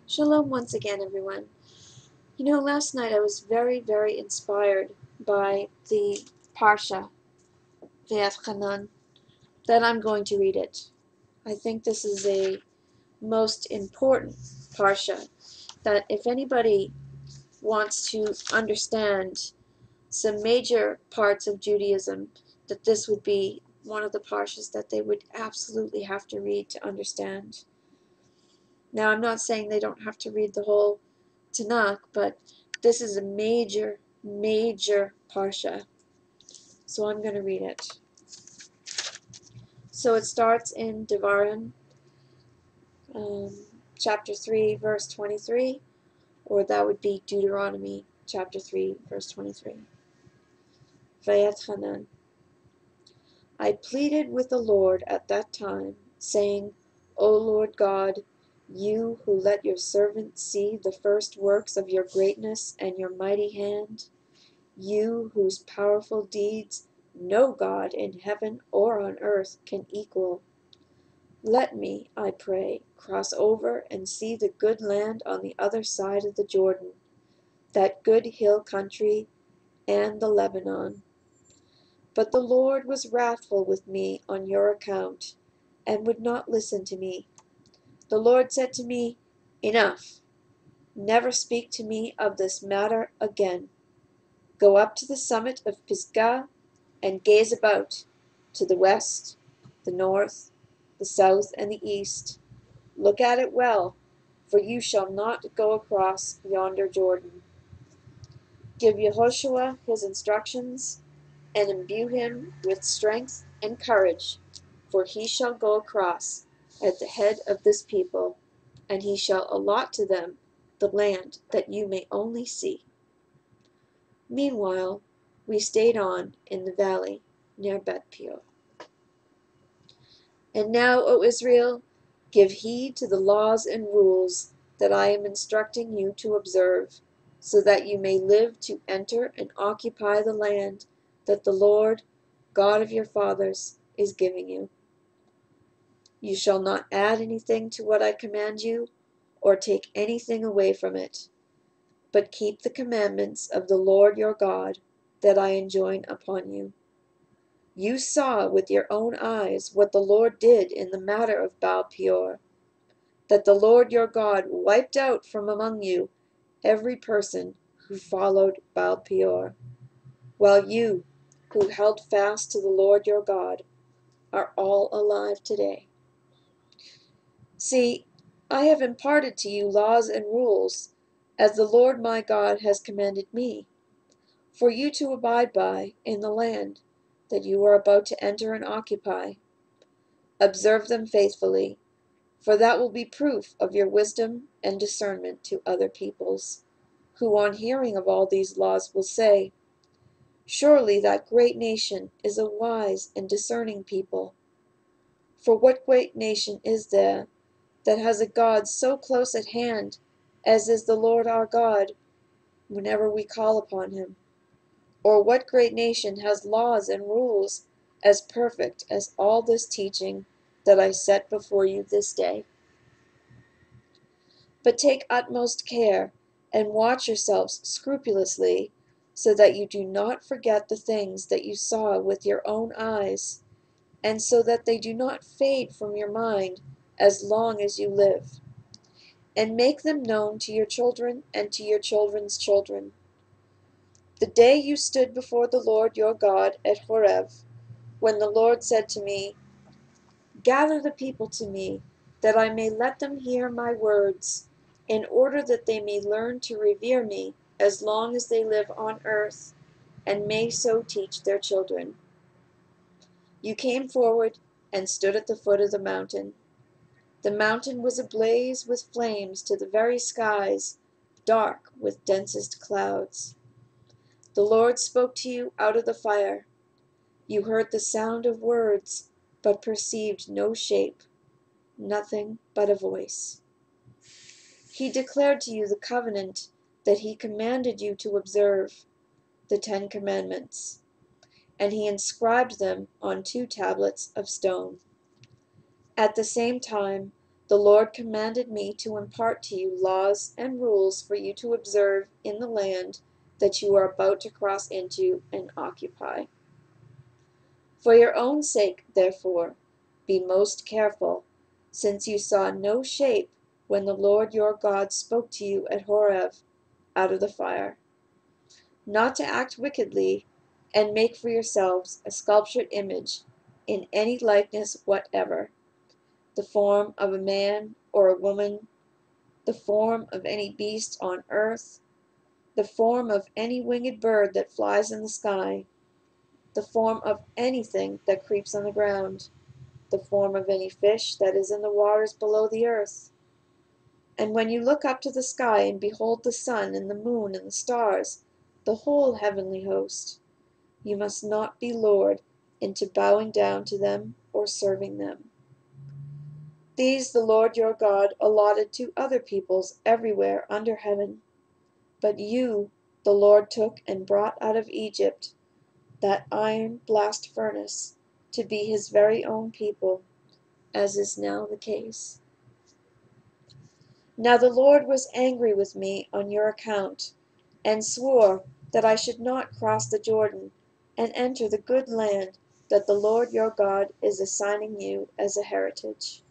Shalom once again, everyone. You know, last night I was very, very inspired by the Parsha, Canaan, that I'm going to read it. I think this is a most important Parsha, that if anybody wants to understand some major parts of Judaism, that this would be one of the Parshas that they would absolutely have to read to understand. Now, I'm not saying they don't have to read the whole Tanakh, but this is a major, major Parsha. So I'm going to read it. So it starts in Devarim, chapter 3, verse 23, or that would be Deuteronomy, chapter 3, verse 23. Vayetchanan. I pleaded with the Lord at that time, saying, O Lord God, you who let your servant see the first works of your greatness and your mighty hand, you whose powerful deeds no God in heaven or on earth can equal. Let me, I pray, cross over and see the good land on the other side of the Jordan, that good hill country and the Lebanon. But the Lord was wrathful with me on your account, and would not listen to me. The Lord said to me, Enough, never speak to me of this matter again. Go up to the summit of Pisgah and gaze about, to the west, the north, the south, and the east. Look at it well, for you shall not go across yonder Jordan. Give Yehoshua his instructions, and imbue him with strength and courage, for he shall go across at the head of this people, and he shall allot to them the land that you may only see. Meanwhile, we stayed on in the valley near Beth Peor. And now, O Israel, give heed to the laws and rules that I am instructing you to observe, so that you may live to enter and occupy the land that the Lord, God of your fathers, is giving you. You shall not add anything to what I command you, or take anything away from it, but keep the commandments of the Lord your God that I enjoin upon you. You saw with your own eyes what the Lord did in the matter of Baal Peor, that the Lord your God wiped out from among you every person who followed Baal Peor, while you, who held fast to the Lord your God, are all alive today. See, I have imparted to you laws and rules, as the Lord my God has commanded me, for you to abide by in the land that you are about to enter and occupy. Observe them faithfully, for that will be proof of your wisdom and discernment to other peoples, who on hearing of all these laws will say, Surely that great nation is a wise and discerning people. For what great nation is there that has a God so close at hand as is the Lord our God, whenever we call upon him? Or what great nation has laws and rules as perfect as all this teaching that I set before you this day? But take utmost care, and watch yourselves scrupulously, so that you do not forget the things that you saw with your own eyes, and so that they do not fade from your mind as long as you live. And make them known to your children and to your children's children. The day you stood before the Lord your God at Horeb, when the Lord said to me, Gather the people to me, that I may let them hear my words, in order that they may learn to revere me as long as they live on earth, and may so teach their children. You came forward and stood at the foot of the mountain. The mountain was ablaze with flames to the very skies, dark with densest clouds. The Lord spoke to you out of the fire. You heard the sound of words, but perceived no shape, nothing but a voice. He declared to you the covenant that he commanded you to observe, the 10 Commandments, and he inscribed them on 2 tablets of stone. At the same time, The Lord commanded me to impart to you laws and rules for you to observe in the land that you are about to cross into and occupy. For your own sake, therefore, be most careful, since you saw no shape when the Lord your God spoke to you at Horeb out of the fire, not to act wickedly and make for yourselves a sculptured image in any likeness whatever, the form of a man or a woman, the form of any beast on earth, the form of any winged bird that flies in the sky, the form of anything that creeps on the ground, the form of any fish that is in the waters below the earth. And when you look up to the sky and behold the sun and the moon and the stars, the whole heavenly host, you must not be lured into bowing down to them or serving them. These the Lord your God allotted to other peoples everywhere under heaven. But you the Lord took and brought out of Egypt, that iron blast furnace, to be his very own people, as is now the case. Now the Lord was angry with me on your account, and swore that I should not cross the Jordan and enter the good land that the Lord your God is assigning you as a heritage.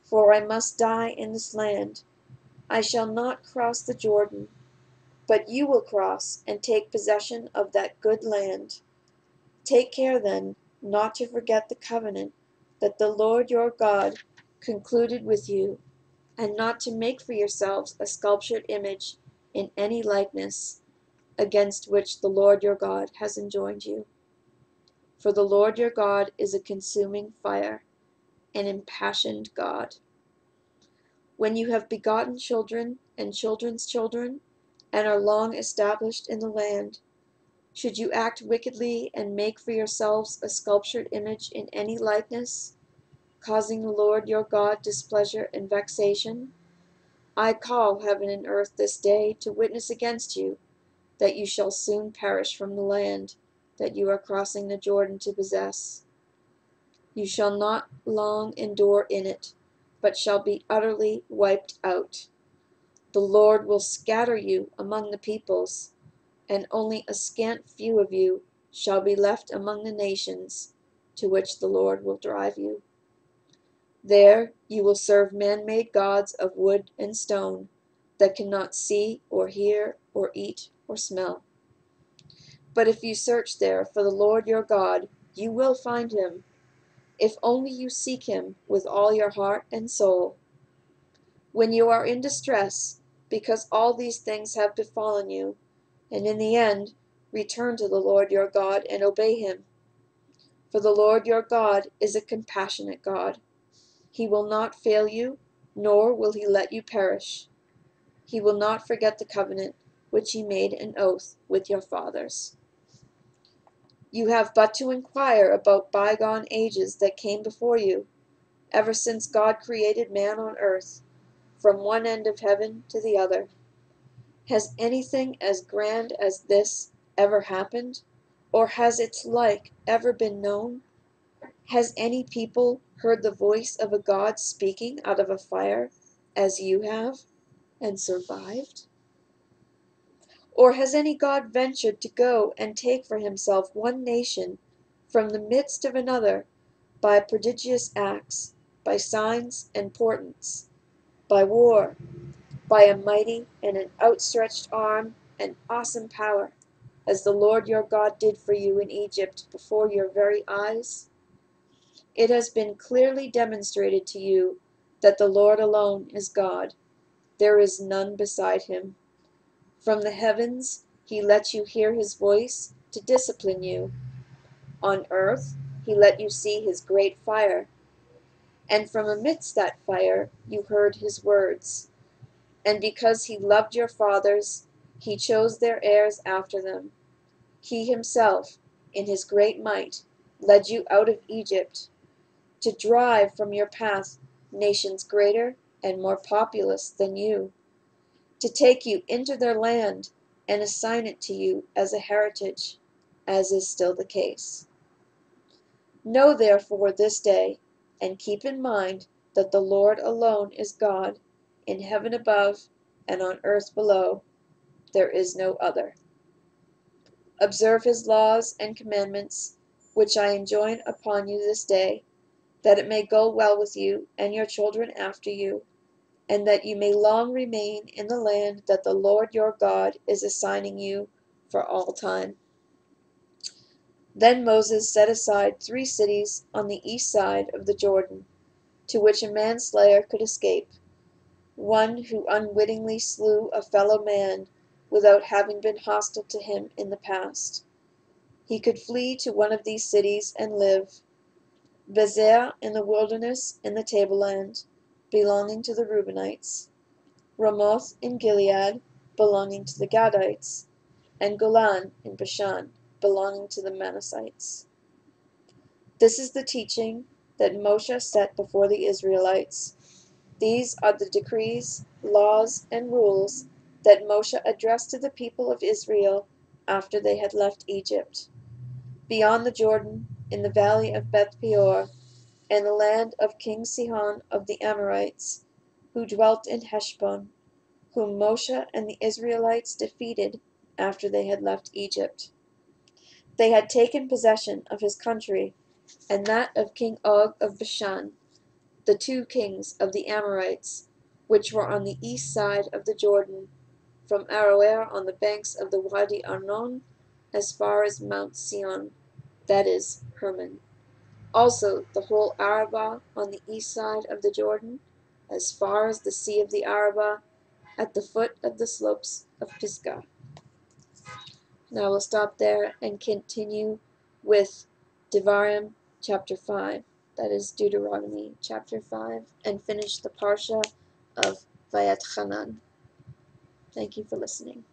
For I must die in this land. I shall not cross the Jordan, but you will cross and take possession of that good land. Take care then not to forget the covenant that the Lord your God concluded with you, and not to make for yourselves a sculptured image in any likeness, against which the Lord your God has enjoined you. For the Lord your God is a consuming fire, an impassioned God. When you have begotten children and children's children, and are long established in the land, should you act wickedly and make for yourselves a sculptured image in any likeness, causing the Lord your God displeasure and vexation? I call heaven and earth this day to witness against you, that you shall soon perish from the land that you are crossing the Jordan to possess. You shall not long endure in it, but shall be utterly wiped out. The Lord will scatter you among the peoples, and only a scant few of you shall be left among the nations to which the Lord will drive you. There you will serve man-made gods of wood and stone that cannot see or hear or eat or smell. But if you search there for the Lord your God, you will find him, if only you seek him with all your heart and soul. When you are in distress, because all these things have befallen you, and in the end, return to the Lord your God and obey him. For the Lord your God is a compassionate God. He will not fail you, nor will he let you perish. He will not forget the covenant which he made an oath with your fathers. You have but to inquire about bygone ages that came before you, ever since God created man on earth, from one end of heaven to the other. Has anything as grand as this ever happened? Or has its like ever been known? Has any people heard the voice of a God speaking out of a fire, as you have, and survived? Or has any God ventured to go and take for himself one nation from the midst of another by prodigious acts, by signs and portents, by war, by a mighty and an outstretched arm and awesome power, as the Lord your God did for you in Egypt before your very eyes? It has been clearly demonstrated to you that the Lord alone is God. There is none beside him. From the heavens he let you hear his voice to discipline you. On earth he let you see his great fire. And from amidst that fire you heard his words. And because he loved your fathers, he chose their heirs after them. He himself, in his great might, led you out of Egypt, to drive from your path nations greater and more populous than you, to take you into their land and assign it to you as a heritage, as is still the case. Know therefore this day, and keep in mind that the Lord alone is God, in heaven above and on earth below. There is no other. Observe his laws and commandments, which I enjoin upon you this day, that it may go well with you and your children after you, and that you may long remain in the land that the Lord your God is assigning you for all time. Then Moses set aside 3 cities on the east side of the Jordan, to which a manslayer could escape, one who unwittingly slew a fellow man without having been hostile to him in the past. He could flee to one of these cities and live: Bezer in the wilderness in the tableland, belonging to the Reubenites; Ramoth in Gilead, belonging to the Gadites; and Golan in Bashan, belonging to the Manassites. This is the teaching that Moshe set before the Israelites. These are the decrees, laws, and rules that Moshe addressed to the people of Israel after they had left Egypt, beyond the Jordan, in the valley of Beth Peor, and the land of King Sihon of the Amorites, who dwelt in Heshbon, whom Moshe and the Israelites defeated after they had left Egypt. They had taken possession of his country and that of King Og of Bashan, the 2 kings of the Amorites, which were on the east side of the Jordan, from Aroer on the banks of the Wadi Arnon as far as Mount Sion, that is, Hermon. Also the whole Arabah on the east side of the Jordan, as far as the sea of the Arabah, at the foot of the slopes of Pisgah. Now we'll stop there and continue with Devarim chapter 5, that is Deuteronomy chapter 5, and finish the Parsha of Vayetchanan. Thank you for listening.